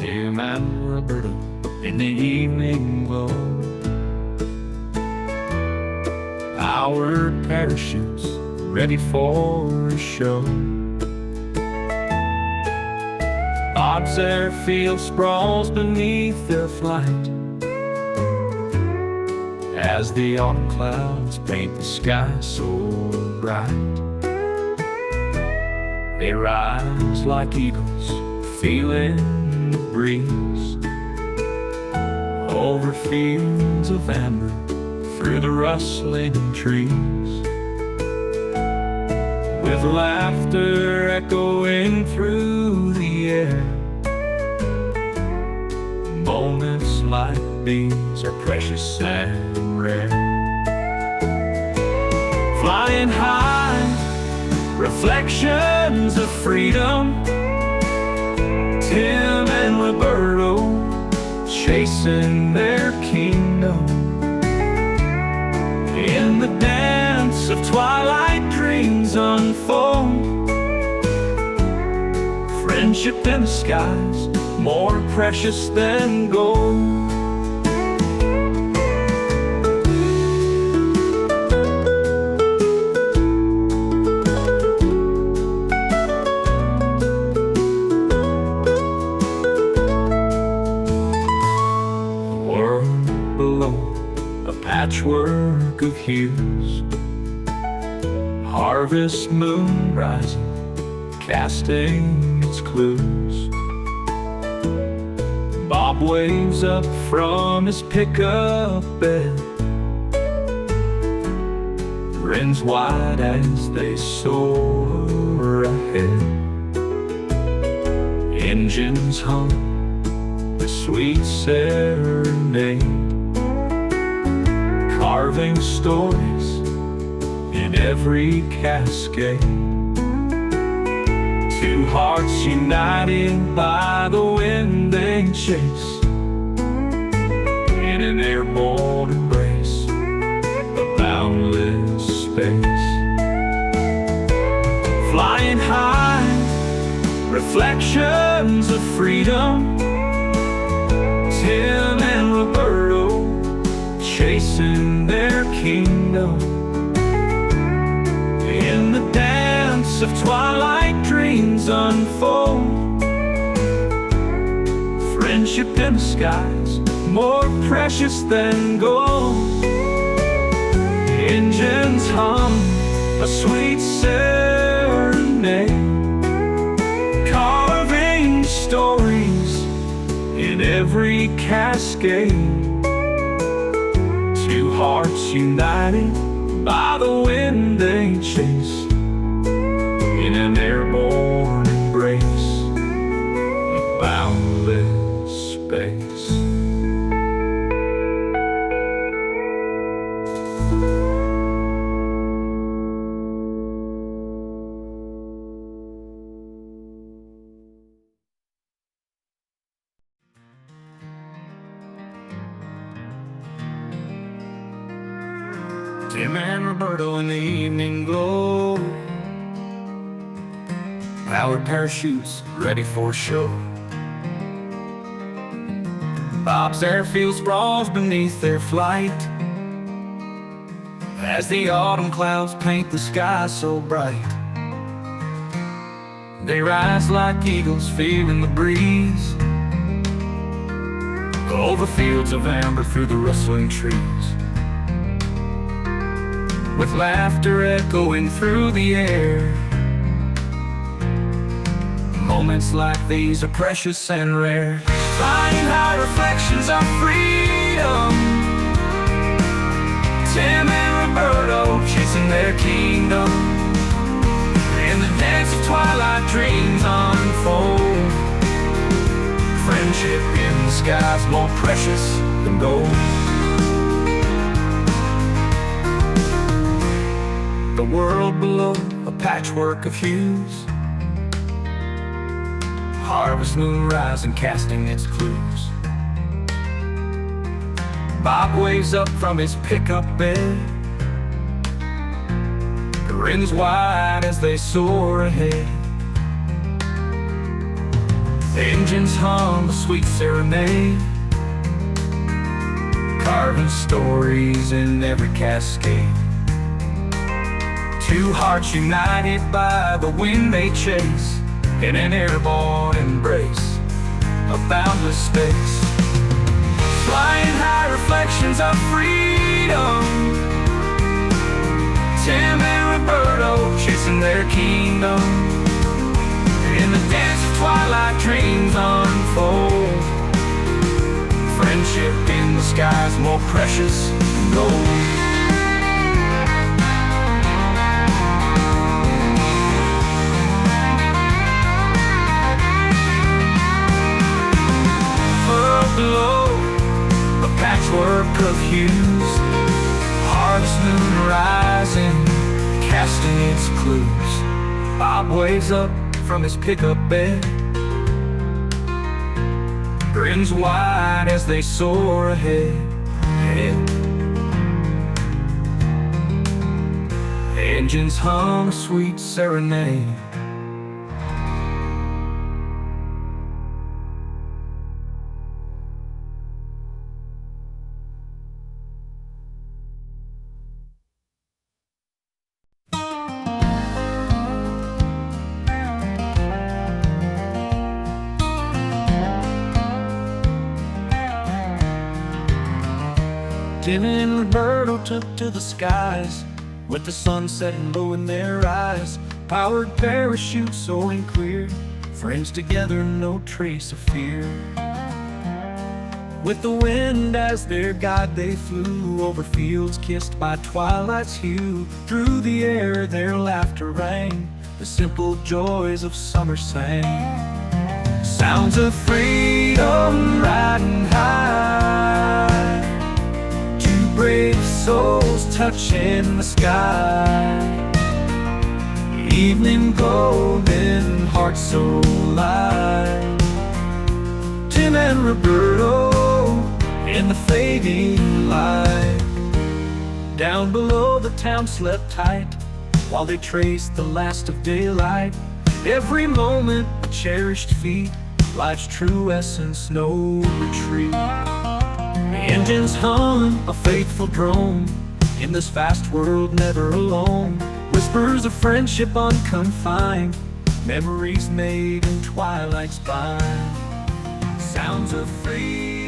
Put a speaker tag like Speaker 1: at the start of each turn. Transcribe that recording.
Speaker 1: Tim and Roberto in the evening glow. Our parachutes ready for a show. Bob's airfield sprawls beneath their flight as the autumn clouds paint the sky so bright. They rise like eagles, feeling the breeze, over fields of amber, through the rustling trees, with laughter echoing through the air. Moments like these are precious and rare. Flying high, reflections of freedom. Tim and Roberto chasing their kingdom. In the dance of twilight, dreams unfold. Friendship in the skies, more precious than gold. Patchwork of hues, harvest moon rising, casting its clues. Bob waves up from his pickup bed, grins wide as they soar ahead. Engines hum with sweet serenade, carving stories in every cascade. Two hearts united by the wind they chase, in an airborne embrace of boundless space. Flying high, reflections of freedom. Tim and Roberto chasing their kingdom. In the dance of twilight, dreams unfold. Friendship in the skies, more precious than gold. Engines hum a sweet serenade, carving stories in every cascade. Two hearts united by the wind they chase, in an airborne embrace of boundless space. Tim and Roberto in the evening glow, our parachutes ready for show. Bob's airfield sprawls beneath their flight as the autumn clouds paint the sky so bright. They rise like eagles, feeling the breeze, over fields of amber, through the rustling trees, with laughter echoing through the air. Moments like these are precious and rare. Flying high, reflections of freedom. Tim and Roberto chasing their kingdom. In the dance of twilight, dreams unfold. Friendship in the skies, more precious than gold. The world below, a patchwork of hues, harvest moon rising, casting its clues. Bob waves up from his pickup bed, grins wide as they soar ahead. Engines hum a sweet serenade, carving stories in every cascade. Two hearts united by the wind they chase, in an airborne embrace of boundless space. Flying high, reflections of freedom. Tim and Roberto chasing their kingdom. In the dance of twilight, dreams unfold. Friendship in the skies, more precious than gold. Below, a patchwork of hues, harvest moon rising, casting its clues. Bob waves up from his pickup bed, grins wide as they soar ahead. Engines hum a sweet serenade. Tim and Roberto took to the skies, with the sun setting low in their eyes. Powered parachute soaring clear, friends together, no trace of fear. With the wind as their guide they flew, over fields kissed by twilight's hue. Through the air their laughter rang, the simple joys of summer sang. Sounds of freedom riding high, brave souls touching the sky. Evening golden, hearts so light. Tim and Roberto in the fading light. Down below the town slept tight, while they traced the last of daylight. Every moment a cherished feat, life's true essence, no retreat. The engines hum a faithful drone, in this fast world never alone. Whispers of friendship unconfined, memories made in twilight's bind. Sounds of freedom